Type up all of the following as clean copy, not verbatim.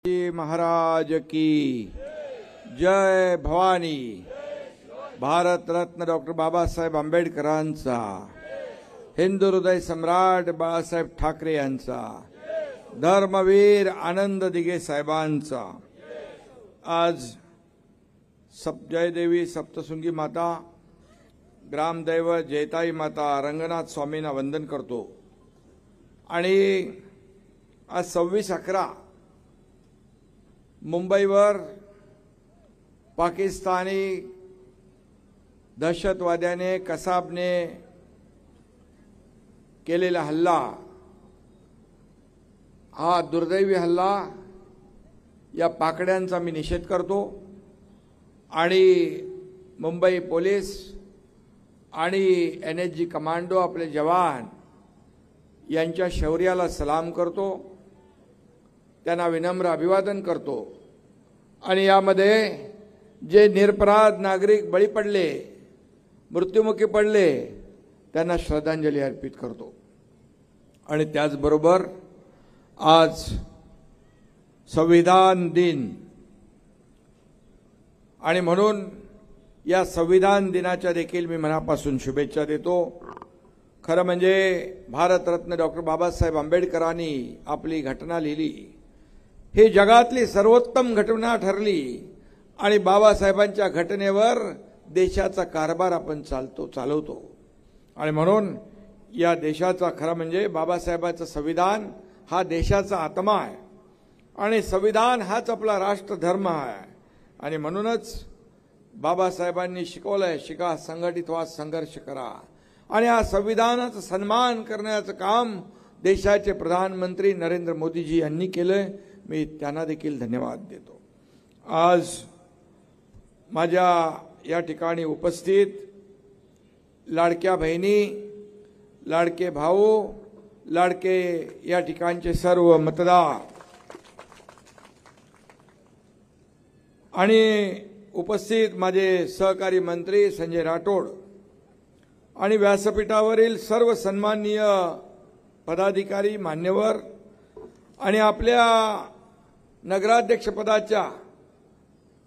महाराज की जय भवानी। भारत रत्न डॉक्टर बाबासाहेब आंबेडकरांचा, हिंदू हृदय सम्राट बाळासाहेब ठाकरे यांचा, धर्मवीर आनंद दिघे साहेबांचा। आज जयदेवी सप्तशृंगी माता, ग्रामदैवत जयताई माता रंगनाथ स्वामींना वंदन करतो। आणि आज 26/11 मुंबईवर पाकिस्तानी दहशतवाद्याने कसाबने केलेला हल्ला, हा दुर्दैवी हल्ला, या पाकड्यांचा मी निषेध करतो आणि मुंबई पोलीस आणि NSG कमांडो आपले जवान यांच्या शौर्याला सलाम करतो, त्यांना विनम्र अभिवादन करतो। आणि यामध्ये जे निरपराध नागरिक बळी पडले, मृत्युमुखी पडले, त्यांना श्रद्धांजली अर्पित करतो। आणि त्याचबरोबर आज संविधान दिन आणि म्हणून या संविधान दिनाच्या देखील मी मनापासून शुभेच्छा देतो। खरं म्हणजे भारतरत्न डॉक्टर बाबासाहेब आंबेडकरांनी आपली घटना लिहिली, ही जगातली सर्वोत्तम घटना ठरली आणि बाबासाहेबांच्या घटनेवर देशाचा कारभार आपण चालवतो। आणि म्हणून या देशाचा खरं म्हणजे बाबासाहेबांचं संविधान हा देशाचा आत्मा आहे आणि संविधान हाच आपला राष्ट्रधर्म आहे। आणि म्हणूनच बाबासाहेबांनी शिकवलंय, शिका, संघटित व्हा, संघर्ष करा। आणि हा संविधानाचा सन्मान करण्याचं काम देशाचे प्रधानमंत्री नरेंद्र मोदीजी यांनी केलंय, मी त्यांना देखील धन्यवाद देतो। आज माझ्या या ठिकाणी उपस्थित लाडक्या बहिणी, लाडके भाऊ, लाडके या ठिकाणचे सर्व मतदार आणि उपस्थित माझे सहकारी मंत्री संजय राठोड आणि व्यासपीठावरील सर्व सन्माननीय पदाधिकारी, मान्यवर आणि आपल्या नगराध्यक्षपदाच्या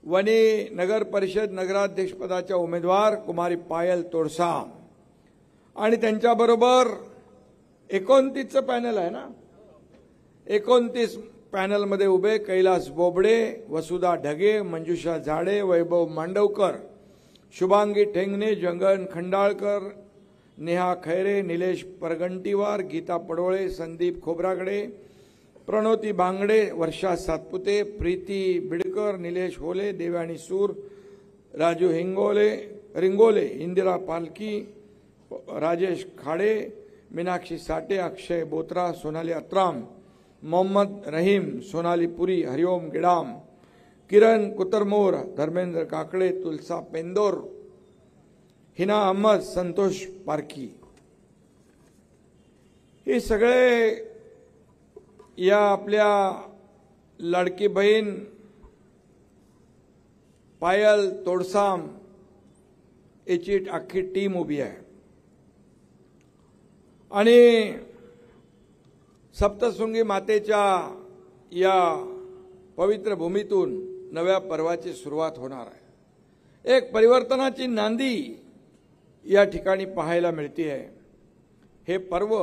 वणी नगर परिषद नगराध्यक्षपदाच्या उमेदवार कुमारी पायल तोडसाम आणि त्यांच्याबरोबर 29चं पॅनल आहे ना, 29 पॅनलमध्ये उभे कैलास बोबडे, वसुधा ढगे, मंजुषा झाडे, वैभव मांडवकर, शुभांगी ठेंगणे, जंगन खंडाळकर, नेहा खैरे, निलेश परगंटीवार, गीता पडोळे, संदीप खोब्रागडे, प्रणोती बांगडे, वर्षा सातपुते, प्रीती बिडकर, निलेश होले, देवाणी सूर, राजू रिंगोले, इंदिरा पालकी, राजेश खाडे, मीनाक्षी साठे, अक्षय बोत्रा, सोनाली अत्राम, मोहम्मद रहीम, सोनाली पुरी, हरिओम गिडाम, किरण कुतरमोर, धर्मेंद्र काकडे, तुलसा पेंदोर, हिना अहमद, संतोष पारखी, हे सगळे या आपल्या लाडकी बहीण पायल तोडसाम याची अख्खी टीम उभी आहे। आणि सप्तशृंगी मातेच्या या पवित्र भूमीतून नव्या पर्वाची सुरुवात होणार आहे। एक परिवर्तनाची नांदी या ठिकाणी पाहायला मिळते आहे। हे पर्व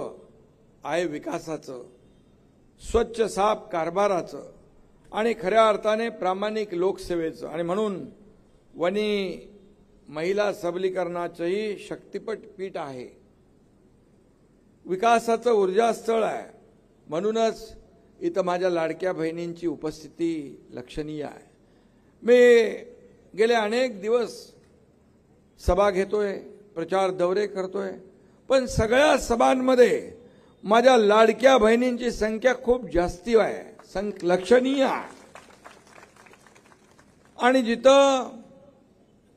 आहे विकासाचं, स्वच्छ साफ कारभाराचं आणि खऱ्या अर्थाने प्रामाणिक लोकसेवेचं। आणि म्हणून वणी महिला सबलीकरणाचंही शक्तिपट पीठ आहे, विकासाचं ऊर्जास्थळ आहे। म्हणूनच इथं माझ्या लाडक्या बहिणींची उपस्थिती लक्षणीय आहे। मी गेले अनेक दिवस सभा घेतोय, प्रचार दौरे करतोय, पण सगळ्या सभांमध्ये माझ्या लाडक्या बहिणींची संख्या खूप जास्ती आहे, लक्षणीय आहे। आणि जिथं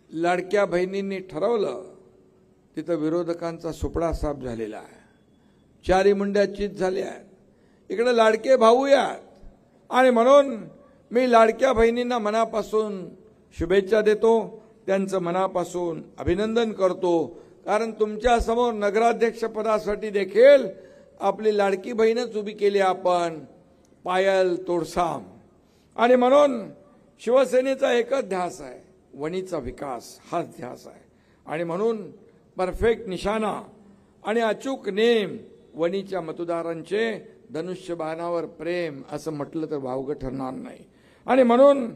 लाडक्या बहिणींनी ठरवलं तिथं विरोधकांचा सुपडा साफ झालेला आहे, चारी मुंड्या चित झाल्या आहेत, इकडे लाडके भाऊ आहेत। आणि म्हणून मी लाडक्या बहिणींना मनापासून शुभेच्छा देतो, त्यांचं मनापासून अभिनंदन करतो। कारण तुमच्या समोर नगराध्यक्ष पदासाठी देखील आपली लाडकी बहीणच उभी केली आपण, पायल तोडसाम। आणि म्हणून शिवसेनेचा एकच ध्यास आहे, वणीचा विकास हाच ध्यास आहे. आणि म्हणून परफेक्ट निशाणा आणि अचूक नेम वणीच्या मतदारांचे धनुष्यबाणावर प्रेम असं म्हटलं तर वावगं ठरणार नाही. आणि म्हणून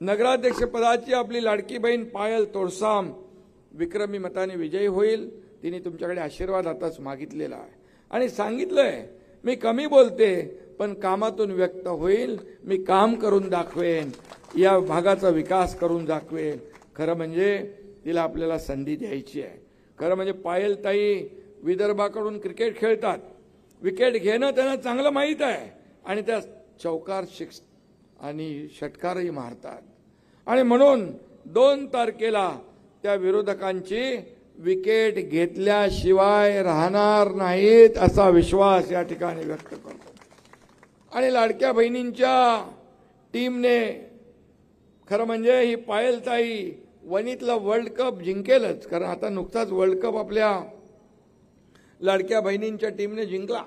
नगराध्यक्ष पदाची आपली लाडकी बहीण पायल तोडसाम विक्रमी मताने विजयी होईल. तिने तुमच्याकडे आशीर्वाद आताच मागितलेला आहे आणि सांगितलंय, मी कमी बोलते पण कामातून व्यक्त होईल, मी काम करून दाखवेन, या भागाचा विकास करून दाखवेन. खरं म्हणजे तिला आपल्याला संधी द्यायची आहे. खरं म्हणजे पायलताई विदर्भाकडून क्रिकेट खेळतात, विकेट घेणं त्यांना चांगलं माहीत आहे आणि त्या चौकार आणि षटकारही मारतात. आणि म्हणून 2 तारखेला त्या विरोधकांची विकेट घेतल्याशिवाय राहणार नाहीत असा विश्वास या ठिकाणी व्यक्त करतो. आणि लाडक्या बहिणींच्या टीमने खरं म्हणजे ही पायलताई वणीतला वर्ल्ड कप जिंकेलच, कारण आता नुकताच वर्ल्ड कप आपल्या लाडक्या बहिणींच्या टीमने जिंकला.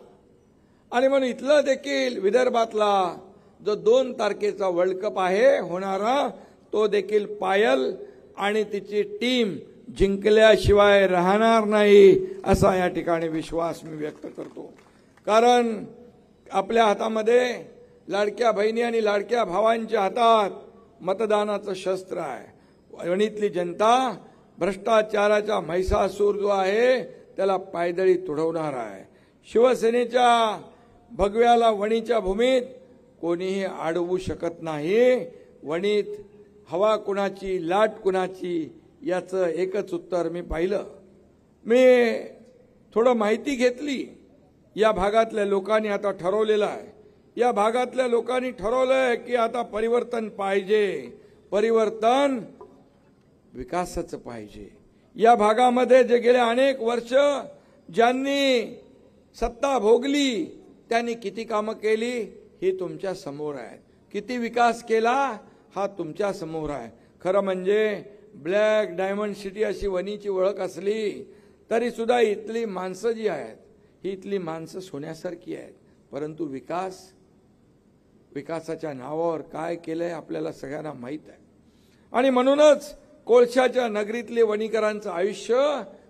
आणि म्हणून इथलं देखील विदर्भातला जो 2 तारखेचा वर्ल्ड कप आहे होणारा, तो देखील पायल आणि तिची टीम जिंकल्याशिवाय राहणार नाही असा या ठिकाणी विश्वास मी व्यक्त करतो. कारण आपल्या हातामध्ये लाडक्या बहिणी आणि लाडक्या भावांच्या हातात मतदानाचं शस्त्र आहे. वणीतली जनता भ्रष्टाचाराचा महिषासूर जो आहे त्याला पायदळी तुडवणार आहे. शिवसेनेच्या भगव्याला वणीच्या भूमीत कोणीही अडवू शकत नाही. वणीत हवा कुणाची, लाट कुणाची, याचं एकच उत्तर मी पाहिलं. मी थोडं माहिती घेतली. या भागातल्या लोकांनी आता ठरवलेलं आहे, या भागातल्या लोकांनी ठरवलंय की आता परिवर्तन पाहिजे, परिवर्तन विकासाचं पाहिजे. या भागामध्ये जे गेले अनेक वर्ष ज्यांनी सत्ता भोगली त्यांनी किती कामं केली हे तुमच्या समोर आहे, किती विकास केला हा तुमच्या समोर आहे. खरं म्हणजे ब्लॅक डायमंड सिटी अशी वणीची ओळख असली तरी सुद्धा इथली माणसं जी आहेत ही इथली माणसं सोन्यासारखी आहेत. परंतु विकासाच्या नावावर काय केलंय आपल्याला सगळ्यांना माहीत आहे. आणि म्हणूनच कोळशाच्या नगरीतले वणीकरांचं आयुष्य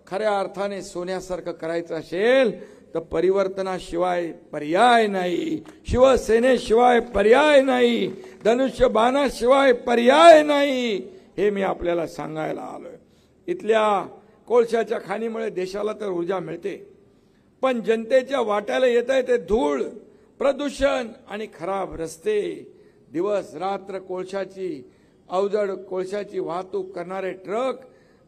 खऱ्या अर्थाने सोन्यासारखं करायचं असेल तर परिवर्तनाशिवाय पर्याय नाही, शिवसेनेशिवाय पर्याय नाही, धनुष्यबाणाशिवाय पर्याय नाही, हे मी आपल्याला सांगायला आलोय. इथल्या कोळशाच्या खाणीमुळे देशाला तर ऊर्जा मिळते, पण जनतेच्या वाट्याला येत आहे ते धूळ, प्रदूषण आणि खराब रस्ते. दिवस रात्र कोळशाची अवजड कोळशाची वाहतूक करणारे ट्रक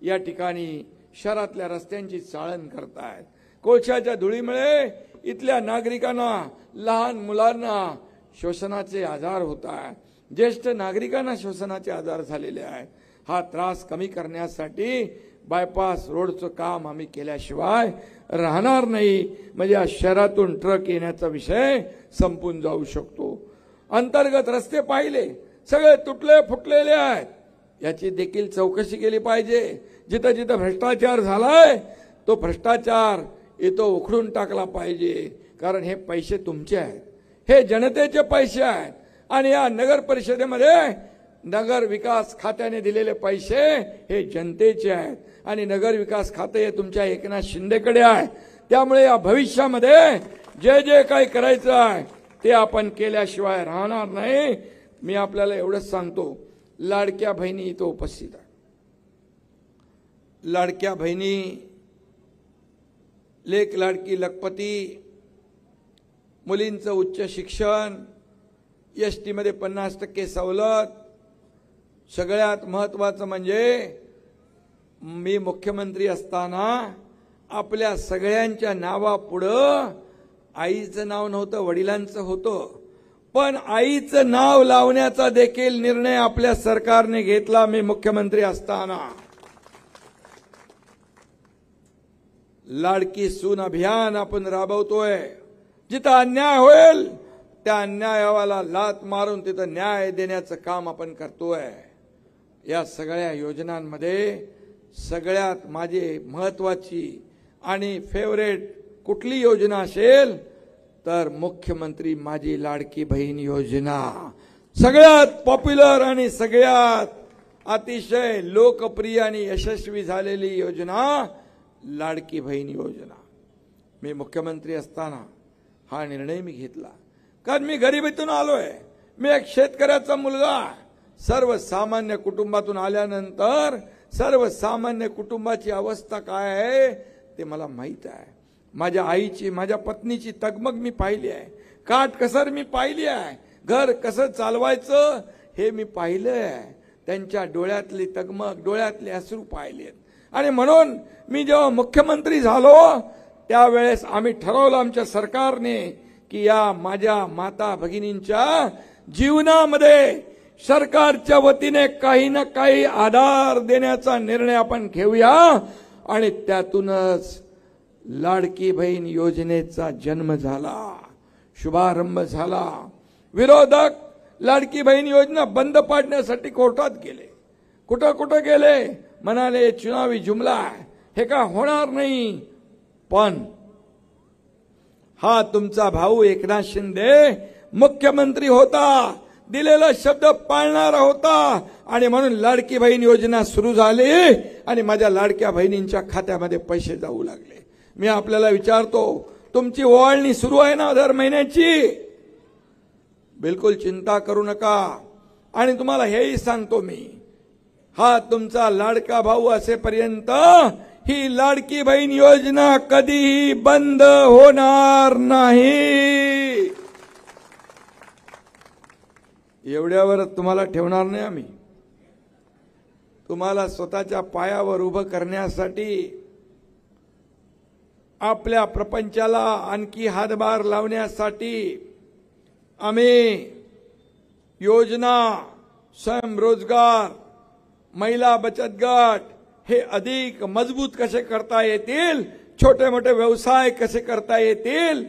या ठिकाणी शहरातल्या रस्त्यांची चाळण करतायत. कोळशाच्या धुळीमुळे इथल्या नागरिकांना, लहान मुलांना श्वसनाचे आजार होत आहेत, ज्येष्ठ नागरिकांना श्वसनाचे आजार झालेले आहेत. हा त्रास कमी करण्यासाठी बायपास रोडचं काम आम्ही केल्याशिवाय राहणार नाही. म्हणजे या शहरातून ट्रक येण्याचा विषय संपून जाऊ शकतो. अंतर्गत रस्ते पाहिले सगळे तुटले फुटलेले आहेत, याची देखील चौकशी केली पाहिजे. जिथं जिथं भ्रष्टाचार झालाय तो भ्रष्टाचार तो उखडून टाकला पाहिजे. कारण हे पैसे तुमचे आहेत, हे जनतेचे पैसे आहेत. आणि या नगर परिषदेमध्ये नगर विकास खात्याने दिलेले पैसे हे जनतेचे आहेत आणि नगर विकास खाते हे तुमच्या एकनाथ शिंदेकडे आहे. त्यामुळे या भविष्यामध्ये जे जे काही करायचं आहे ते आपण केल्याशिवाय राहणार नाही. मी आपल्याला एवढंच सांगतो, लाडक्या बहिणी इथं उपस्थित आहे. लाडक्या बहिणी, लेक लाडकी लखपती, मुलींचं उच्च शिक्षण, एसटी मध्ये 50% सवलत, सगळ्यात महत्त्वाचं म्हणजे मी मुख्यमंत्री असताना आपल्या सगळ्यांच्या नावापुढं आईचं नाव नव्हतं, वडिलांचं होतं. पण आईचं नाव लावण्याचा देखील निर्णय आपल्या सरकारने घेतला मी मुख्यमंत्री असताना. लाडकी सून अभियान आपण राबवतोय. जिथं अन्याय होईल त्या अन्यायाला लात मारून तिथं न्याय देण्याचं काम आपण करतोय. या सगळ्या योजनांमध्ये सगळ्यात माझी महत्वाची आणि फेवरेट कुठली योजना असेल तर मुख्यमंत्री माझी लाडकी बहीण योजना. सगळ्यात पॉप्युलर आणि सगळ्यात अतिशय लोकप्रिय आणि यशस्वी झालेली योजना लाडकी बहीण योजना. मी मुख्यमंत्री असताना हा निर्णय मी घेतला, कारण मी गरिबीतून आलोय. मी एक शेतकऱ्याचा मुलगा. सर्वसामान्य कुटुंबातून आल्यानंतर सर्वसामान्य कुटुंबाची अवस्था काय आहे ते मला माहित आहे. माझ्या आईची, माझ्या पत्नीची तगमग मी पाहिली आहे, काटकसर मी पाहिली आहे, घर कसं चालवायचं हे मी पाहिलंय. त्यांच्या डोळ्यातली तगमग, डोळ्यातले अश्रू पाहिलेत. आणि म्हणून मी जेव्हा मुख्यमंत्री झालो त्यावेळेस आम्ही ठरवलं आमच्या सरकारने की या माझ्या माता भगिनींच्या जीवनामध्ये सरकारच्या वतीने काही ना काही आधार देण्याचा निर्णय आपण घेऊया. आणि त्यातूनच लाडकी बहीण योजनेचा जन्म झाला, शुभारंभ झाला. विरोधक लाडकी बहीण योजना बंद पाडण्यासाठी कोर्टात गेले, कुठं कुठं गेले, म्हणाले चुनावी जुमला आहे, हे का होणार नाही. पण हा तुमचा भाऊ एकनाथ शिंदे मुख्यमंत्री होता, दिलेला शब्द पाळणारा होता. आणि म्हणून लाडकी बहीण योजना सुरू झाली आणि माझ्या लाडक्या बहिणींच्या खात्यामध्ये पैसे जाऊ लागले. मी आपल्याला विचारतो, तुमची ओवाळणी सुरू आहे ना दर महिन्याची? बिलकुल चिंता करू नका. आणि तुम्हाला हेही सांगतो मी, हा तुमचा लाडका भाऊ असेपर्यंत ही लाडकी बहीण योजना कधीही बंद होणार नाही. एवढ्यावर तुम्हाला ठेवणार नाही आम्ही. तुम्हाला स्वतःच्या पायावर उभं करण्यासाठी, आपल्या प्रपंचाला आणखी हातभार लावण्यासाठी आम्ही योजना, स्वयंरोजगार, महिला बचत गट हे अधिक मजबूत कसे करता येतील, छोटे मोठे व्यवसाय कसे करता येतील.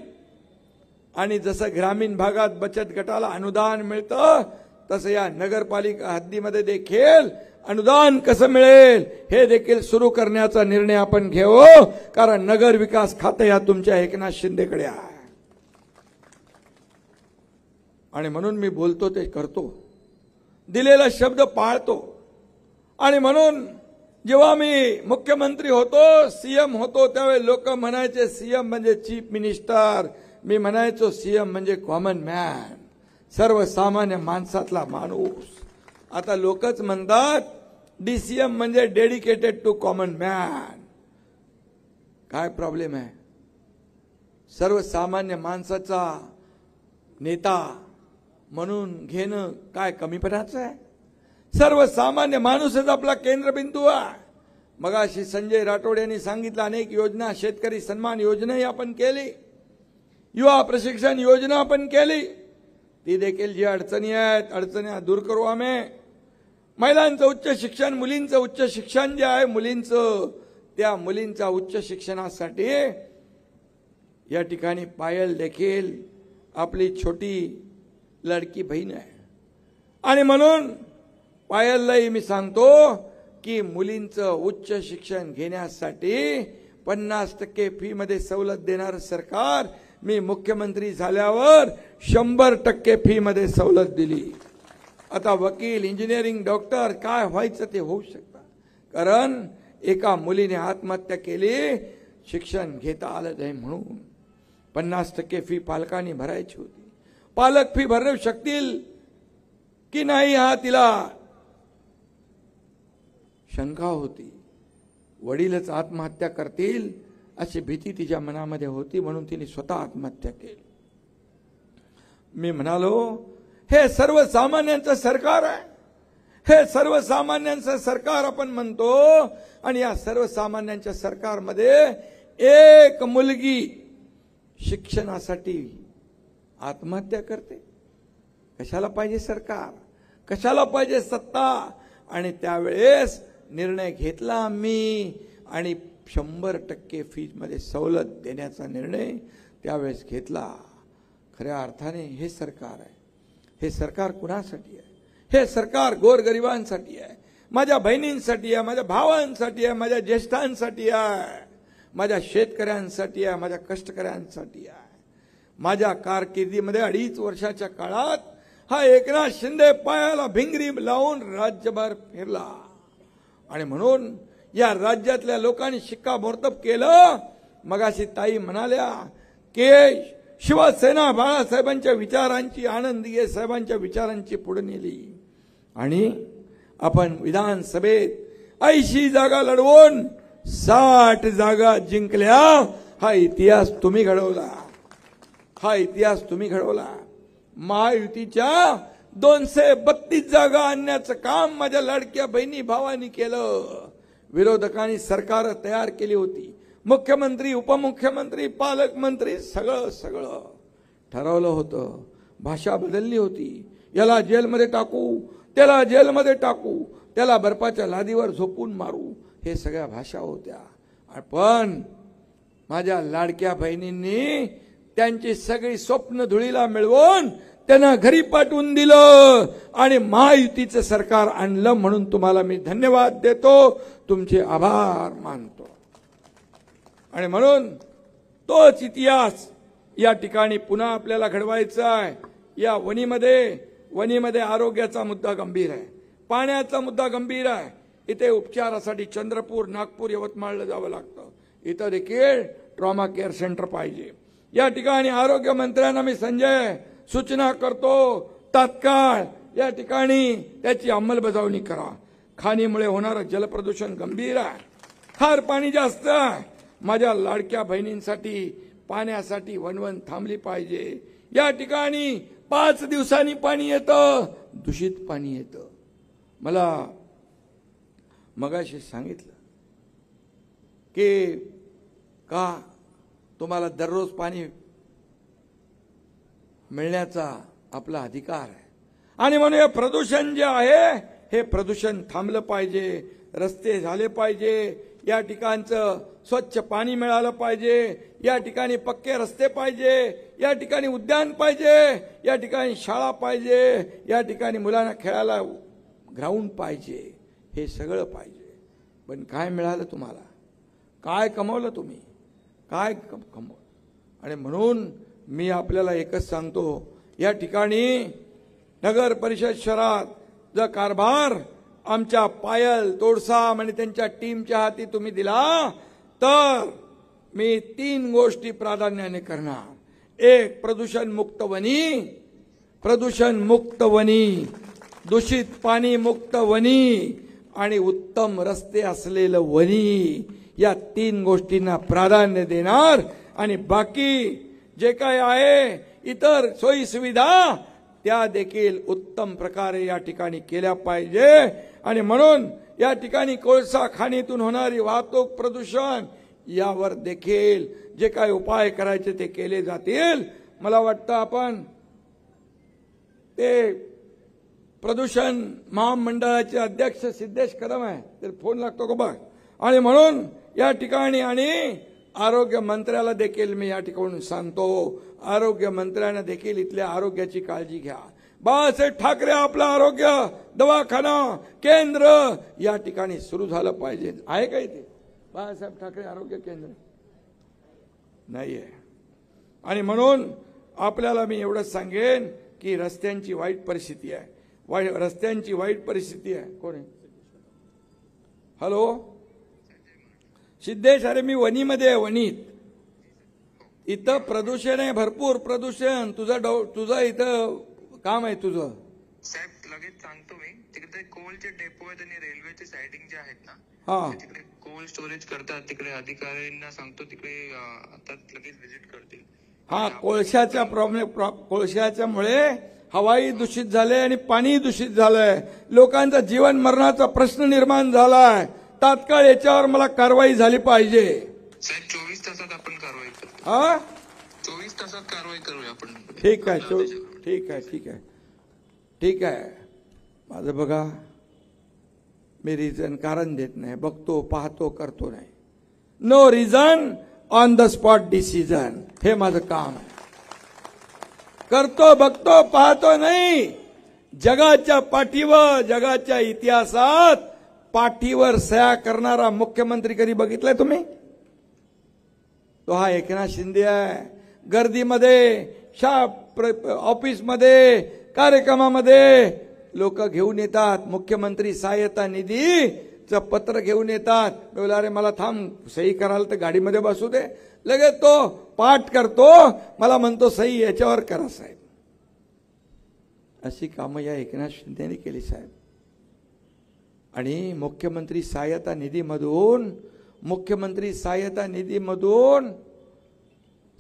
आणि जसं ग्रामीण भागात बचत गटाला अनुदान मिळतं तसं या नगरपालिका हद्दीमध्ये देखील अनुदान कसं मिळेल हे देखील सुरू करण्याचा निर्णय आपण घेऊ. कारण नगर विकास खाते या तुमच्या एकनाथ शिंदेकडे आहे. आणि म्हणून मी बोलतो ते करतो, दिलेला शब्द पाळतो. आणि म्हणून जेव्हा मी मुख्यमंत्री होतो, सीएम होतो, त्यावेळी लोक म्हणायचे सीएम म्हणजे चीफ मिनिस्टर, मी म्हणायचो सीएम म्हणजे कॉमन मॅन, सर्वसामान्य माणसातला माणूस. आता लोकच म्हणतात डीसीएम म्हणजे डेडिकेटेड टू कॉमन मॅन. काय प्रॉब्लेम आहे? सर्वसामान्य माणसाचा नेता म्हणून घेणं काय कमीपणाचं आहे? सर्वसामान्य माणूसच आपला केंद्रबिंदू आहे. मगाशी संजय राठोड यांनी सांगितलं, अनेक योजना, शेतकरी सन्मान योजनाही आपण केली, युवा प्रशिक्षण योजना आपण केली. ती देखील जी अडचणी आहेत, अडचणी दूर करू आम्ही. महिलांचं उच्च शिक्षण, मुलींचं उच्च शिक्षण जे आहे मुलींचं, त्या मुलींच्या उच्च शिक्षणासाठी या ठिकाणी पायल देखील आपली छोटी लाडकी बहीण आहे. आणि म्हणून पायललाही मी सांगतो की मुलींचं उच्च शिक्षण घेण्यासाठी 50% फी मध्ये सवलत देणारं सरकार मी मुख्यमंत्री झाल्यावर 100% फी मध्ये सवलत दिली. आता वकील, इंजिनिअरिंग, डॉक्टर काय व्हायचं ते होऊ शकतं. कारण एका मुलीने आत्महत्या केली शिक्षण घेता आलं नाही म्हणून. 50% फी पालकांनी भरायची होती. पालक फी भरू शकतील की नाही हा तिला शंका होती. वडीलच आत्महत्या करतील अशी भीती तिच्या मनामध्ये होती, म्हणून तिने स्वतः आत्महत्या केली. मी म्हणालो हे सर्वसामान्यांचं सरकार आहे, हे सर्वसामान्यांचं सरकार आपण म्हणतो. आणि या सर्वसामान्यांच्या सरकारमध्ये एक मुलगी शिक्षणासाठी आत्महत्या करते. कशाला पाहिजे सरकार, कशाला पाहिजे सत्ता? आणि त्यावेळेस निर्णय घेतला आम्ही आणि 100% फी मध्ये सवलत देण्याचा निर्णय त्यावेळेस घेतला. खऱ्या अर्थाने हे सरकार आहे. हे सरकार कुणासाठी आहे? हे सरकार गोरगरिबांसाठी आहे, माझ्या बहिणींसाठी आहे, माझ्या भावांसाठी आहे, माझ्या ज्येष्ठांसाठी आहे, माझ्या शेतकऱ्यांसाठी आहे, माझ्या कष्टकऱ्यांसाठी आहे. माझ्या कारकिर्दीमध्ये 2.5 वर्षाच्या काळात हा एकनाथ शिंदे पायाला भिंगरी लावून राज्यभर फिरला आणि म्हणून या राज्यातल्या लोकांनी शिक्कामोर्तब केलं. मगाशी ताई म्हणाल्या की शिवसेना बाळासाहेबांच्या विचारांची, आनंदीय साहेबांच्या विचारांची पुढे नेली आणि आपण विधानसभेत 80 जागा लढवून 60 जागा जिंकल्या. हा इतिहास तुम्ही घडवला, हा इतिहास तुम्ही घडवला. महायुतीच्या 232 जागा आणण्याचं काम माझ्या लाडक्या बहिणी भावांनी केलं. विरोधकांनी सरकार तयार केली होती, मुख्यमंत्री, उपमुख्यमंत्री, पालकमंत्री सगळं ठरवलं होतं. भाषा बदलली होती. याला जेलमध्ये टाकू, त्याला जेलमध्ये टाकू, त्याला बर्फाच्या लादीवर झोपून मारू, हे सगळ्या भाषा होत्या. पण माझ्या लाडक्या बहिणींनी त्यांची सगळी स्वप्न धुळीला मिळवून त्यांना घरी पाठवून दिलं आणि महायुतीचं सरकार आणलं. म्हणून तुम्हाला मी धन्यवाद देतो, तुमचे आभार मानतो. आणि म्हणून तोच इतिहास या ठिकाणी पुन्हा आपल्याला घडवायचा आहे. या वणीमध्ये आरोग्याचा मुद्दा गंभीर आहे, पाण्याचा मुद्दा गंभीर आहे. इथे उपचारासाठी चंद्रपूर, नागपूर, यवतमाळला जावं लागतं. इथं देखील ट्रॉमा केअर सेंटर पाहिजे. या ठिकाणी आरोग्य मंत्र्यांना मी संजय सूचना करतो, तात्काळ या ठिकाणी त्याची अंमलबजावणी करा. खाणीमुळे होणारं जलप्रदूषण गंभीर आहे, खार पाणी जास्त आहे. माझ्या लाडक्या बहिणींसाठी पाण्यासाठी वणवण थांबली पाहिजे. या ठिकाणी 5 दिवसांनी पाणी येतं, दूषित पाणी येतं. मला मगाशी सांगितलं की का तुम्हाला दररोज पाणी मिळण्याचा आपला अधिकार आहे आणि म्हणून हे प्रदूषण जे आहे हे प्रदूषण थांबलं पाहिजे. रस्ते झाले पाहिजे, या ठिकाणचं स्वच्छ पाणी मिळालं पाहिजे, या ठिकाणी पक्के रस्ते पाहिजे, या ठिकाणी उद्यान पाहिजे, या ठिकाणी शाळा पाहिजे, या ठिकाणी मुलांना खेळायला ग्राउंड पाहिजे. हे सगळं पाहिजे. पण काय मिळालं तुम्हाला? काय कमवलं तुम्ही? काय कमवलं? आणि म्हणून मी आपल्याला एकच सांगतो, या ठिकाणी नगर परिषद शहरात जर कारभार आमच्या पायल तोडसाम आणि त्यांच्या टीमच्या हाती तुम्ही दिला तर मी 3 गोष्टी प्राधान्याने करणार. एक, प्रदूषण मुक्त वनी, दूषित पाणी मुक्त वनी आणि उत्तम रस्ते असलेलं वनी. या 3 गोष्टींना प्राधान्य देणार आणि बाकी जे काय आहे इतर सोयी सुविधा त्या देखील उत्तम प्रकारे या ठिकाणी केल्या पाहिजे. आणि म्हणून या ठिकाणी कोळसा खाणीतून होणारी वाहतूक प्रदूषण यावर देखील जे काही उपाय करायचे ते केले जातील. मला वाटतं आपण ते प्रदूषण महामंडळाचे अध्यक्ष सिद्धेश कदम आहे, ते फोन लागतो का बघ. आणि म्हणून या ठिकाणी आणि आरोग्य मंत्र्याला देखील मी या ठिकाणी सांगतो, आरोग्य मंत्र्यांना देखील इथल्या आरोग्याची काळजी घ्या. बाळासाहेब ठाकरे आपलं आरोग्य दवाखाना केंद्र या ठिकाणी सुरू झालं पाहिजे. आहे का इथे बाळासाहेब ठाकरे आरोग्य केंद्र? नाहीये. आणि म्हणून आपल्याला मी एवढंच सांगेन की रस्त्यांची वाईट परिस्थिती आहे, रस्त्यांची वाईट परिस्थिती आहे. कोण आहे? हॅलो सिद्धेश, अरे मी वणीमध्ये आहे, वणीत. इथं प्रदूषण आहे, भरपूर प्रदूषण. तुझं इथं काम आहे तुझं. साहेब लगेच सांगतो मी. तिकडे कोलचे डेपो आहेत आणि रेल्वेचे साइडिंग जे आहेत ना, तिकडे कोल स्टोरेज करतात. तिकडे अधिकाऱ्यांना सांगतो, तिकडे आता लगेच व्हिजिट करतील. हा, कोळशाच्या प्रॉब्लेम, कोळशाच्यामुळे हवाई दूषित झाले आणि पाणी दूषित झालंय. लोकांचा जीवन मरणाचा प्रश्न निर्माण झालाय. तात्काळ याच्यावर मला कारवाई झाली पाहिजे. साहेब 24 तासात आपण कारवाई करू. 24 तासात कारवाई करूया आपण. ठीक आहे, ठीक आहे, ठीक आहे, ठीक आहे. माझं बघा, मी रिझन कारण देत नाही, बघतो पाहतो करतो नाही. No reason on the spot decision, हे माझं काम आहे. करतो बघतो पाहतो नाही. जगाच्या पाठीवर, जगाच्या इतिहासात पाठीवर सह्या करणारा मुख्यमंत्री कधी बघितलाय तुम्ही? तो हा एकनाथ शिंदे आहे. गर्दीमध्ये, ऑफिसमध्ये कार्यक्रमामध्ये लोक घेऊन येतात मुख्यमंत्री सहाय्यता निधीचं पत्र घेऊन येतात. बोला अरे मला थांब सही करायला तर गाडीमध्ये बसू दे. लगेच तो पाठ करतो, मला म्हणतो सही याच्यावर करा साहेब. अशी कामं या एकनाथ शिंदेने केली साहेब. आणि मुख्यमंत्री सहाय्यता निधीमधून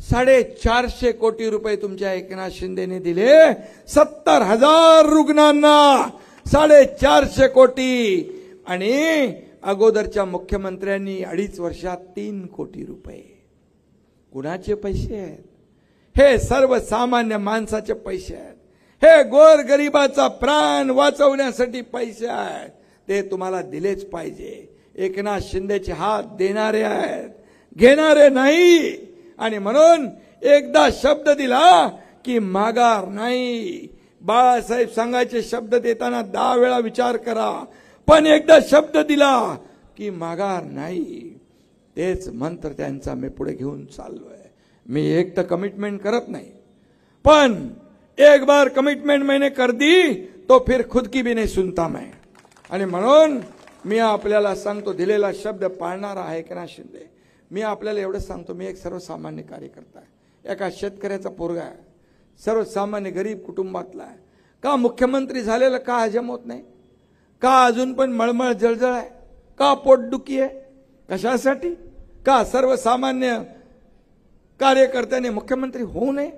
450 कोटी रुपये तुमच्या एकनाथ शिंदेने दिले. 70,000 रुग्णांना 450 कोटी. आणि अगोदरच्या मुख्यमंत्र्यांनी 2.5 वर्षात 3 कोटी रुपये. कुणाचे पैसे आहेत? हे सर्वसामान्य माणसाचे पैसे आहेत. हे गोरगरिबाचा प्राण वाचवण्यासाठी पैसे आहेत. ते तुम्हाला दिलेच पाहिजे. एकनाथ शिंदेचे हात देणारे आहेत, घेणारे नाही. आणि म्हणून एकदा शब्द दिला की माघार नाही. बाळासाहेब सांगायचे शब्द देताना 10 वेळा विचार करा, पण एकदा शब्द दिला की माघार नाही. तेच मंत्र त्यांचा मी पुढे घेऊन चाललोय. मी एक तर कमिटमेंट करत नाही, पण एक बार कमिटमेंट मैंने कर दी तो फिर खुद की भी नहीं सुनता मैं. आणि म्हणून मी आपल्याला सांगतो, दिलेला शब्द पाळणारा आहे एकनाथ शिंदे. मी आपल्याला एवढंच सांगतो, मी एक सर्वसामान्य कार्यकर्ता आहे, एका शेतकऱ्याचा पोरगा आहे, सर्वसामान्य गरीब कुटुंबातला आहे. का मुख्यमंत्री झालेलं का हजम होत नाही? का अजून पण मळमळ जळजळ आहे? का पोटदुखी आहे? कशासाठी? का सर्वसामान्य कार्यकर्त्याने मुख्यमंत्री होऊ नये?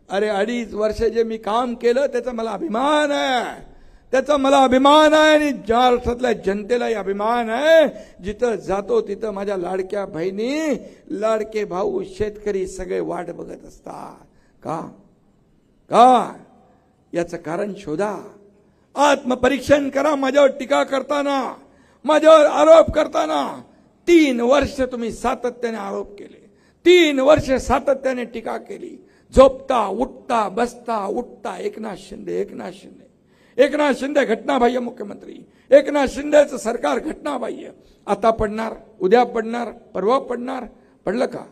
अरे 2.5 वर्ष जे मी काम केलं त्याचा मला अभिमान आहे, त्याचा मला अभिमान आहे. आणि महाराष्ट्रातल्या जनतेलाही अभिमान आहे. जिथं जातो तिथं माझ्या लाडक्या बहिणी, लाडके भाऊ, शेतकरी सगळे वाट बघत असतात. का याचं कारण शोधा, आत्मपरीक्षण करा. माझ्यावर टीका करताना, माझ्यावर आरोप करताना 3 वर्ष तुम्ही सातत्याने आरोप केले, 3 वर्ष सातत्याने टीका केली. झोपता उठता बसता उठता एकनाथ शिंदे, एकनाथ शिंदे, एकनाथ शिंदे घटनाबाह्य मुख्यमंत्री, एकनाथ शिंदेचं सरकार घटनाबाह्य. आता पडणार, उद्या पडणार, परवा पडणार. पडलं का?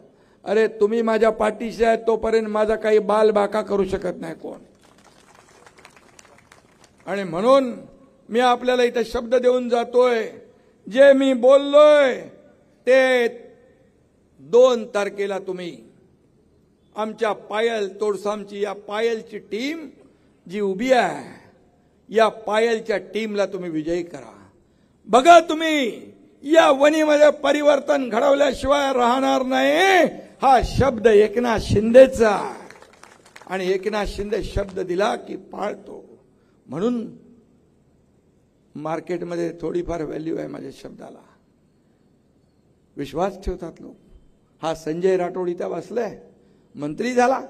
अरे तुम्ही माझ्या पाठीशी आहे तोपर्यंत माझा काही बाल बाका करू शकत नाही कोण. आणि म्हणून मी आपल्याला इथे शब्द देऊन जातोय, जे मी बोललोय ते 2 तारखेला तुम्ही आमच्या पायल तोडसामची, या पायलची टीम जी उभी आहे, या पायलच्या टीमला तुम्ही विजयी करा. बघा तुम्ही या वणीमध्ये परिवर्तन घडवल्याशिवाय राहणार नाही. हा शब्द एकनाथ शिंदेचा. आणि एकनाथ शिंदे शब्द दिला की पाळतो. म्हणून मार्केटमध्ये थोडीफार व्हॅल्यू आहे माझ्या शब्दाला. विश्वास ठेवतात लोक. हा संजय राठोड इथं बसलाय, मंत्री झाला,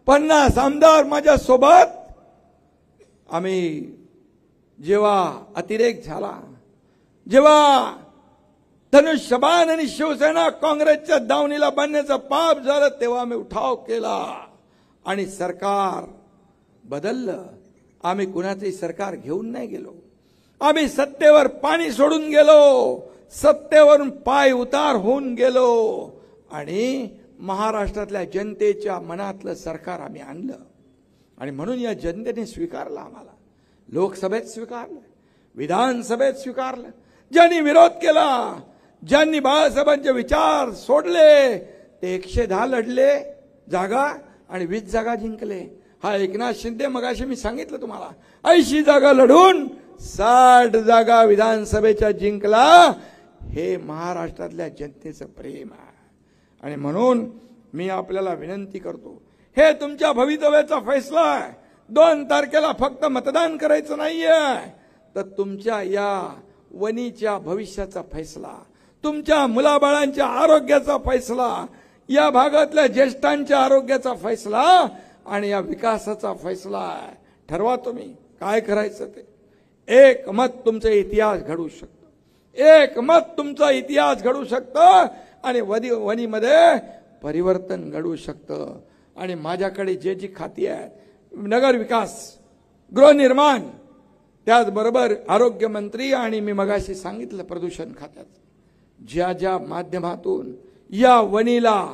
50 आमदार माझ्या सोबत. आम्ही जेव्हा अतिरेक झाला, जेव्हा धनुष्यबाण आणि शिवसेना काँग्रेसच्या दावणीला बांधण्याचं पाप झालं, तेव्हा आम्ही उठाव केला आणि सरकार बदललं. आम्ही कुणाचंही सरकार घेऊन नाही गेलो. आम्ही सत्तेवर पाणी सोडून गेलो, सत्तेवरून पाय उतार होऊन गेलो आणि महाराष्ट्रातल्या जनतेच्या मनातलं सरकार आम्ही आणलं. आणि म्हणून या जनतेने स्वीकारलं आम्हाला. लोकसभेत स्वीकारलं, विधानसभेत स्वीकारलं. ज्यांनी विरोध केला, ज्यांनी बाळासाहेबांचे विचार सोडले, ते 110 लढले जागा आणि 20 जागा जिंकले. हा एकनाथ शिंदे, मगाशी मी सांगितलं तुम्हाला, 80 जागा लढून 60 जागा विधानसभेच्या जिंकला. हे महाराष्ट्रातल्या जनतेचं प्रेम आहे. आणि म्हणून मी आपल्याला विनंती करतो, हे तुमच्या भवितव्याचा फैसला आहे. 2 तारखेला फक्त मतदान करायचं नाहीये, तर तुमच्या या वणीच्या भविष्याचा फैसला, तुमच्या मुलाबाळांच्या आरोग्याचा फैसला, या भागातल्या ज्येष्ठांच्या आरोग्याचा फैसला आणि या विकासाचा फैसला आहे. ठरवा तुम्ही काय करायचं ते. एक मत तुमचा इतिहास घडवू शकतं, एक मत तुमचा इतिहास घडवू शकतं आणि वणीमध्ये परिवर्तन घडवू शकतं. आणि माझ्याकडे जे जी खाती आहेत, नगर विकास, गृहनिर्माण, त्याचबरोबर आरोग्य मंत्री आणि मी मगाशी सांगितलं प्रदूषण खात्याचं, ज्या ज्या माध्यमातून या वणीला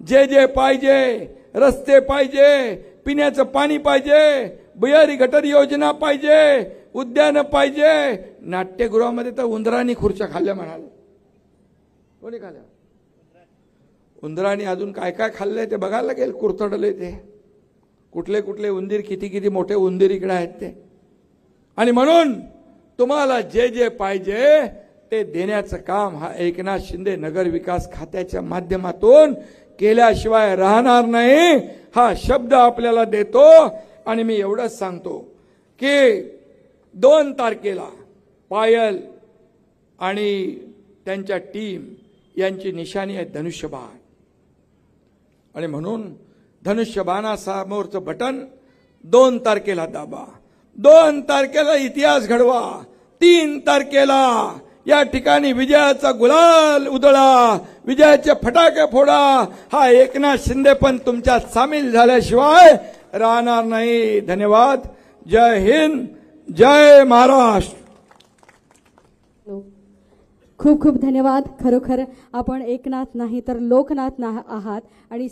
जे जे पाहिजे, रस्ते पाहिजे, पिण्याचं पाणी पाहिजे, भुयारी गटर योजना पाहिजे, उद्यान पाहिजे. नाट्यगृहामध्ये तर उंदरांनी खुर्च्या खाल्ल्या म्हणाले. कोणी खाल्ल्या? उंदरांनी अजून काय काय खाल्लंय ते बघायला लागेल. कुरतडले ते कुठले कुठले उंदीर, किती किती मोठे उंदीर इकडे आहेत ते. आणि म्हणून तुम्हाला जे जे पाहिजे ते देण्याचं काम हा एकनाथ शिंदे नगर विकास खात्याच्या माध्यमातून केल्याशिवाय राहणार नाही, हा शब्द आपल्याला देतो. आणि मी एवढंच सांगतो की 2 तारखेला पायल आणि त्यांच्या टीम यांची निशाणी आहे धनुष्यबाण. आणि म्हणून धनुष्यबाणासमोरचं बटन 2 तारखेला दाबा. 2 तारखेला इतिहास घडवा. 3 तारखेला या ठिकाणी विजयाचा गुलाल उधळा, विजयाचे फटाके फोडा. हा एकनाथ शिंदे पण तुमच्यात सामील झाल्याशिवाय राहणार नाही. धन्यवाद. जय हिंद, जय महाराष्ट्र. खूप खूप धन्यवाद. खरोखर आपण एकनाथ नाही तर लोकनाथ आहात आणि